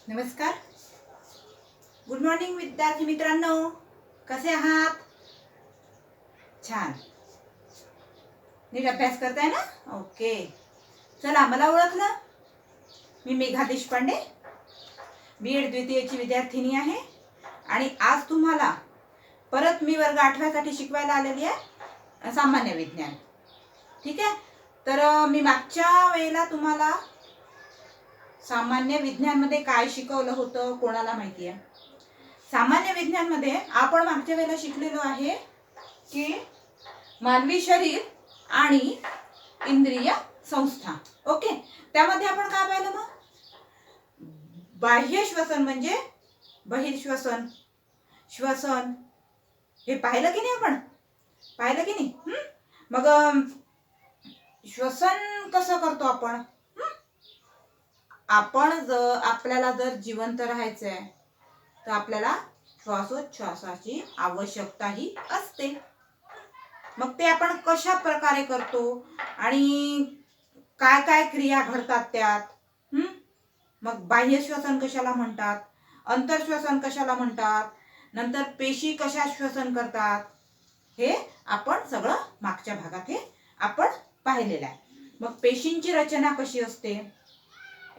नमस्कार. Good morning विद्यार्थी मित्रांनो, कसे आहात? छान. नीट अभ्यास करताय ना? ओके. चला, मला ओळखलं. मी मेघा देशपांडे, B.Ed द्वितीयची विद्यार्थिनी आहे आणि आज तुम्हाला परत मी वर्ग 8व्या साठी शिकवायला आलेली आहे सामान्य विज्ञान. ठीक आहे. तर मी मागच्या वेळेला तुम्हाला सामान्य विज्ञान मध्ये काय शिकवलं होतं कोणाला माहिती आहे? सामान्य विज्ञान मध्ये आपण मागच्या वेळेला शिकलेलो आहे की मानवी शरीर आणि इंद्रिय संस्था. ओके. त्यामध्ये आपण काय पाहिलं मग? बाह्य श्वसन म्हणजे बहिर्श्वसन, श्वसन हे पाहिलं की नाही? आपण पाहिलं की नाही? मग श्वसन कसं करतो आपण? आपल्याला जर जिवंत राहायचंय तर आपल्याला श्वासोच्छवासाची आवश्यकताही असते. मग ते आपण कशा प्रकारे करतो आणि काय काय क्रिया घडतात त्यात? मग बाह्य श्वसन कशाला म्हणतात, अंतर्श्वसन कशाला म्हणतात, नंतर पेशी कशा श्वसन करतात, हे आपण सगळं मागच्या भागात हे आपण पाहिलेलं आहे. मग पेशींची रचना कशी असते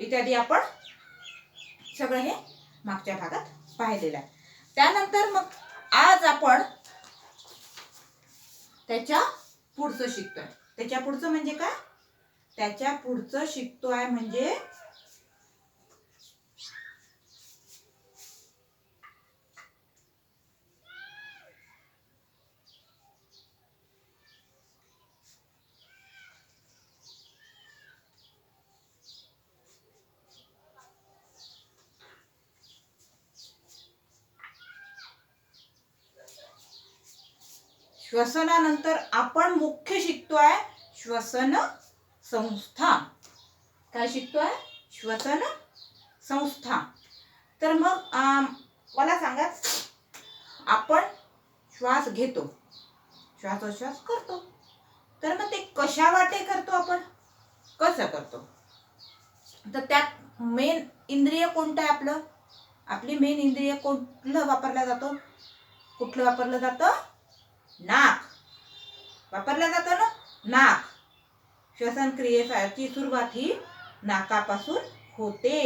इत्यादी आपण सगळं हे मागच्या भागात पाहिलेलं आहे. त्यानंतर मग आज आपण त्याच्या पुढचं शिकतोय. त्याच्या पुढचं म्हणजे काय? त्याच्या पुढचं शिकतोय म्हणजे श्वसनानंतर आपण मुख्य शिकतोय श्वसन संस्था. काय शिकतोय? श्वसन संस्था. तर मग मला सांगा, आपण श्वास घेतो, श्वासोच्छवास करतो, तर मग ते कशा वाटे करतो? आपण कसं करतो? तर त्यात मेन इंद्रिय कोणतं आहे आपलं? आपली मेन इंद्रिय कुठलं वापरलं जातं? कुठलं वापरलं जातं? नाक वापरलं जातं ना. नाक. श्वसन क्रियेची सुरुवात ही नाकापासून होते,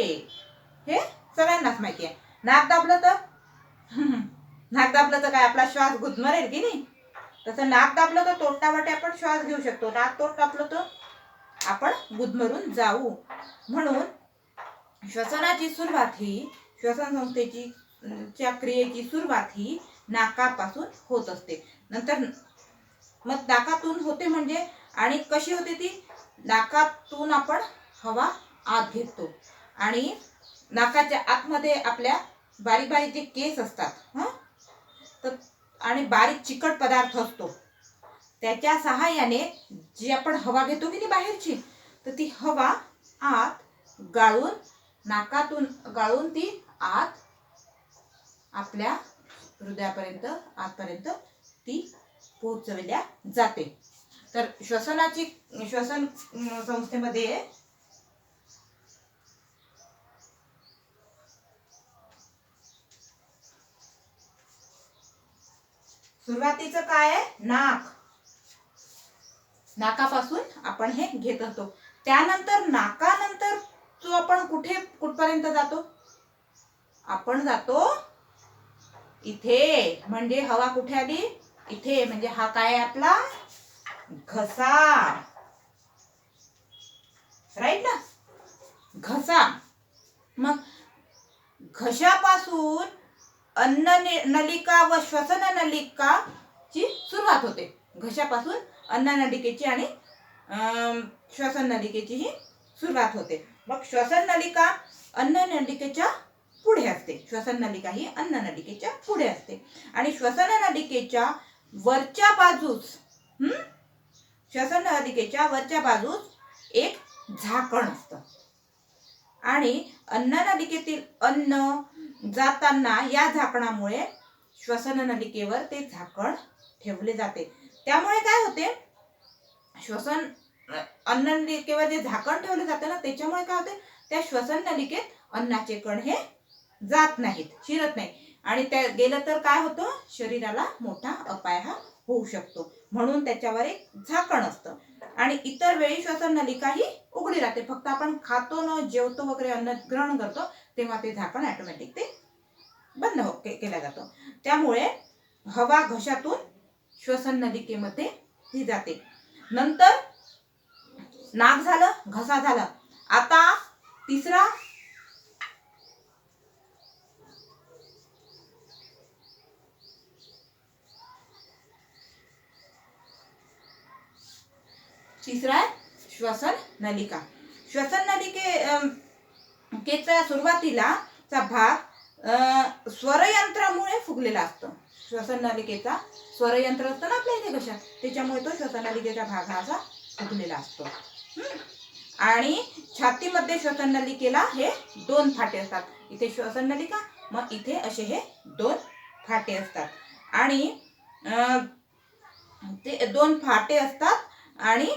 हे सगळ्यांनाच माहिती आहे. नाक दाबलं तर नाक दाबलं तर काय आपला श्वास गुदमरेल की नाही? तसं नाक दाबलं तर तोंडावाटे आपण श्वास घेऊ शकतो. नाक तोंड दाबलं तर आपण गुदमरून जाऊ. म्हणून श्वसनाची सुरुवात ही श्वसन संस्थेची क्रियेची सुरुवात ही नाकापासून होत असते. नंतर मग नाकातून होते म्हणजे, आणि कशी होते ती? नाकातून आपण हवा आत घेतो आणि नाकाच्या आतमध्ये आपल्या बारीक बारीक जे केस असतात तर आणि बारीक चिकट पदार्थ असतो, त्याच्या सहाय्याने जी आपण हवा घेतो की नाही बाहेरची, तर ती हवा आत गाळून, नाकातून गाळून ती आत आपल्या हृदयापर्यंत आतपर्यंत ती पोहोचवल्या जाते. तर श्वसन संस्थेमध्ये सुरुवातीचं काय आहे? नाक. नाकापासून आपण हे घेत असतो. त्यानंतर नाकानंतर जो आपण कुठपर्यंत जातो? आपण जातो इथे. म्हणजे हवा कुठे आली? इथे. म्हणजे हा काय आहे आपला? घसा. राईट ना? घसा. मग घशापासून अन्न नलिका व श्वसन नलिकाची सुरुवात होते. घशापासून अन्न नलिकेची आणि श्वसन नलिकेची ही सुरुवात होते. मग श्वसन नलिका अन्न नलिकेच्या पुढे असते. श्वसन नलिका ही अन्न नलिकेच्या पुढे असते आणि श्वसन नलिकेच्या वरच्या बाजूस श्वसन नलिकेच्या वरच्या बाजूस एक झाकण असतं आणि अन्न नलिकेतील अन्न जाताना या झाकणामुळे श्वसन नलिकेवर ते झाकण ठेवले जाते. त्यामुळे काय होते? श्वसन अन्न नलिकेवर जे झाकण ठेवले जाते ना, त्याच्यामुळे काय होते? त्या श्वसन नलिकेत अन्नाचे कण हे जात नाहीत, शिरत नाही. आणि त्या गेलं तर काय होतं, शरीराला मोठा अपाय हा होऊ शकतो. म्हणून त्याच्यावर एक झाकण असतं. आणि इतर वेळी श्वसन नलिका ही उघडी राहते. फक्त आपण खातो न जेवतो वगैरे अन्न ग्रहण करतो तेव्हा ते झाकण ऑटोमॅटिक ते बंद केला जातो. त्यामुळे हवा घशातून श्वसन नलिकेमध्ये ती जाते. नंतर नाक झालं, घसा झाला. आता तिसरा आहे श्वसन नलिका. श्वसन नलिकेचा सुरुवातीलाचा भाग स्वरयंत्रामुळे फुगलेला असतो. श्वसन नलिकेचा स्वरयंत्र असतं ना आपल्या इथे घशात, त्याच्यामुळे तो श्वसन नलिकेचा भाग हा असा फुगलेला असतो. आणि छातीमध्ये श्वसन नलिकेला हे 2 फाटे असतात. इथे श्वसन नलिका, मग इथे असे हे 2 फाटे असतात. आणि ते 2 फाटे असतात. आणि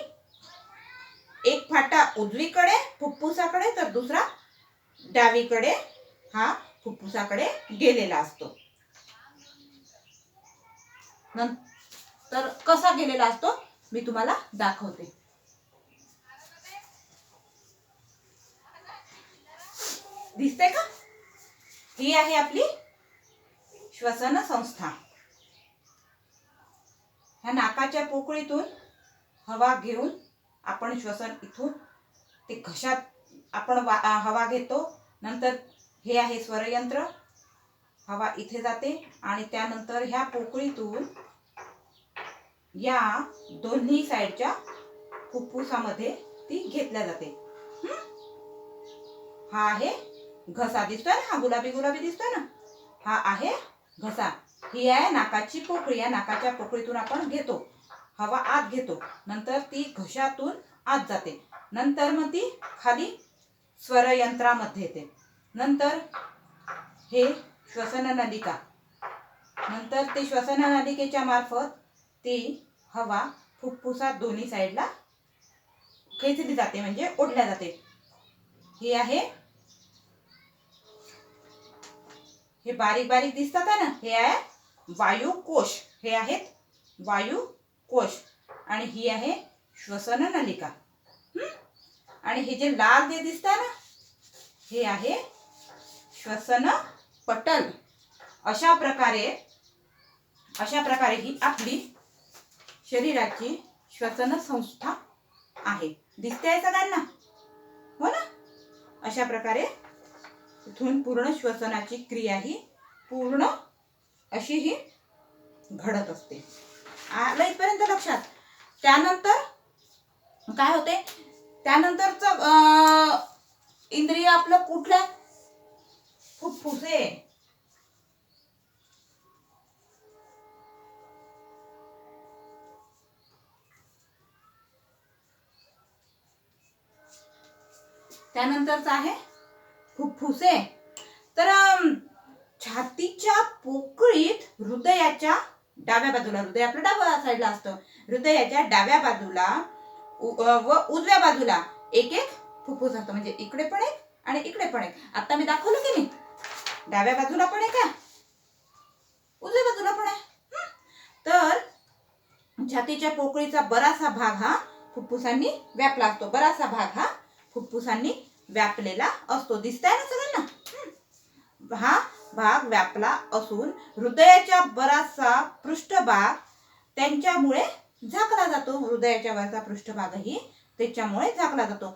एक फाटा उजवीकडे फुफ्फुसाकडे तर दुसरा डावीकडे हा फुफ्फुसाकडे गेलेला असतो. तर कसा गेलेला असतो मी तुम्हाला दाखवते. दिसते का? ही आहे आपली श्वसन संस्था. ह्या नाकाच्या पोकळीतून हवा घेऊन आपण श्वसन इथून ते घशात आपण हवा घेतो. नंतर हे आहे स्वरयंत्र, हवा इथे जाते आणि त्यानंतर ह्या पोकळीतून या दोन्ही साईडच्या फुफ्फुसामध्ये ती घेतल्या जाते. हा आहे घसा, दिसतोय ना, हा गुलाबी गुलाबी दिसतोय ना, हा आहे घसा. ही आहे नाकाची पोकळी. या नाकाच्या पोकळीतून आपण घेतो हवा, आत घेतो. नंतर ती घशातून आत जाते. नंतर मग ती खाली स्वरयंत्रामध्ये येते. नंतर हे श्वसन नलिका. नंतर ते श्वसन नलिकेच्या मार्फत ती हवा फुफ्फुसात दोन्ही साईडला खेचली जाते, म्हणजे ओढल्या जाते. हे आहे, हे बारीक बारीक दिसतात ना, हे आहे वायुकोश. हे आहेत वायुकोश. आणि ही आहे श्वसन नलिका. आणि हे जे लाल जे दिसत ना, हे आहे श्वसन पटल. अशा प्रकारे ही आपली शरीराची श्वसन संस्था आहे. दिसते सगळ्यांना, हो ना? अशा प्रकारे इथून पूर्ण श्वसनाची क्रिया ही पूर्ण अशी ही घडत असते. आलं इथपर्यंत लक्षात? त्यानंतर काय होते, त्यानंतरच इंद्रिय आपलं कुठलं, फुफ्फुसे. त्यानंतरच आहे फुफ्फुसे. तर छातीच्या पोकळीत हृदयाच्या डाव्या बाजूला, हृदय आपलं डाव्या साईडला असतं, हृदयाच्या डाव्या बाजूला व उजव्या बाजूला एक एक फुफ्फुस असतं. म्हणजे इकडे पण एक आणि इकडे पण एक. आता मी दाखवलं की नाही, डाव्या बाजूला पण एक आहे, उजव्या बाजूला पण आहे. तर छातीच्या पोकळीचा बराचसा भाग हा फुफ्फुसांनी व्यापला असतो. बराचसा भाग हा फुफ्फुसांनी व्यापलेला असतो. दिसतंय ना सगळ्यांना? हा भाग व्यापला असून हृदयाच्या बराचसा पृष्ठभाग त्यांच्यामुळे झाकला जातो. हृदयाच्या वरचा पृष्ठभागही त्याच्यामुळे झाकला जातो.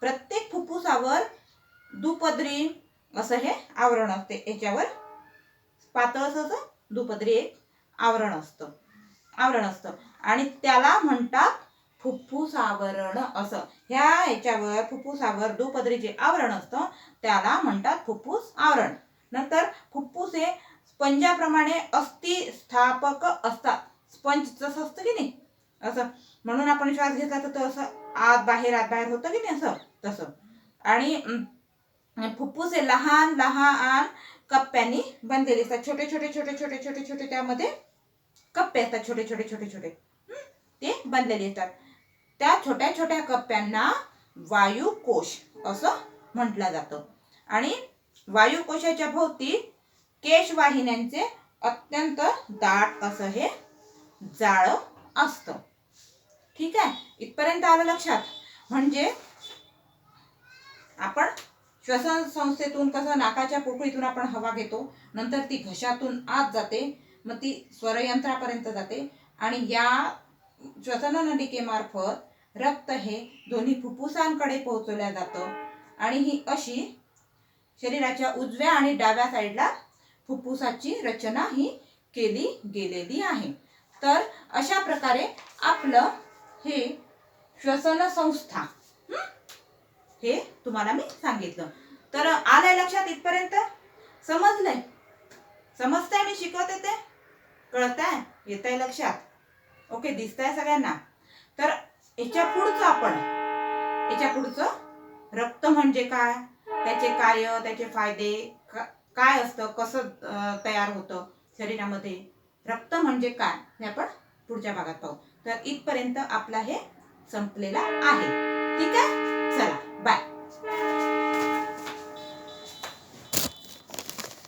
प्रत्येक फुफ्फुसावर दुपदरी असं हे आवरण असते. याच्यावर पातळ असं दुपदरी एक आवरण असतं आणि त्याला म्हणतात फुफ्फुस आवरण. असं ह्या ह्याच्यावर फुफ्फुसावर दुपदरी जे आवरण असतं त्याला म्हणतात फुफ्फुस आवरण. नंतर फुफ्फुसे स्पंजाप्रमाणे अस्थिस्थापक असतात. स्पंज जसं असतं की नाही, असं म्हणून आपण श्वास घेतला तर असं आत बाहेर होतं की नाही, असं तसं. आणि फुफ्फुसे लहान लहान कप्प्यांनी बनलेले असतात. छोटे छोटे छोटे छोटे छोटे छोटे त्यामध्ये कप्पे असतात. छोटे छोटे छोटे छोटे ते बनलेले असतात. त्या छोट्या छोट्या कप्प्यांना वायुकोश असं म्हटलं जातं. आणि वायुकोशाच्या भोवती केशवाहिन्यांचे अत्यंत दाट असं हे जाळं असतं. ठीक आहे, इथपर्यंत आलं लक्षात. म्हणजे आपण श्वसन संस्थेतून कसं नाकाच्या पोकळीतून आपण हवा घेतो, नंतर ती घशातून आत जाते, मग ती स्वरयंत्रापर्यंत जाते आणि या श्वसन नलिकेमार्फत रक्त हे दोन्ही फुफ्फुसांकडे पोहोचवल्या जातं. आणि ही अशी शरीराच्या उजव्या आणि डाव्या साईडला फुफ्फुसाची रचना ही केली गेलेली आहे. तर अशा प्रकारे आपलं हे श्वसन संस्था हे तुम्हाला मी सांगितलं. तर आलंय लक्षात इथपर्यंत? समजलंय? समजतंय मी शिकवते ते? कळतंय? येतंय लक्षात? ओके, दिसतंय सगळ्यांना? तर याच्या पुढचं रक्त म्हणजे काय, त्याचे कार्य, त्याचे फायदे काय असतं, कसं तयार होतं शरीरामध्ये, रक्त म्हणजे काय हे आपण पुढच्या भागात पाहू. तर इथपर्यंत आपला हे संपलेला आहे. ठीक आहे.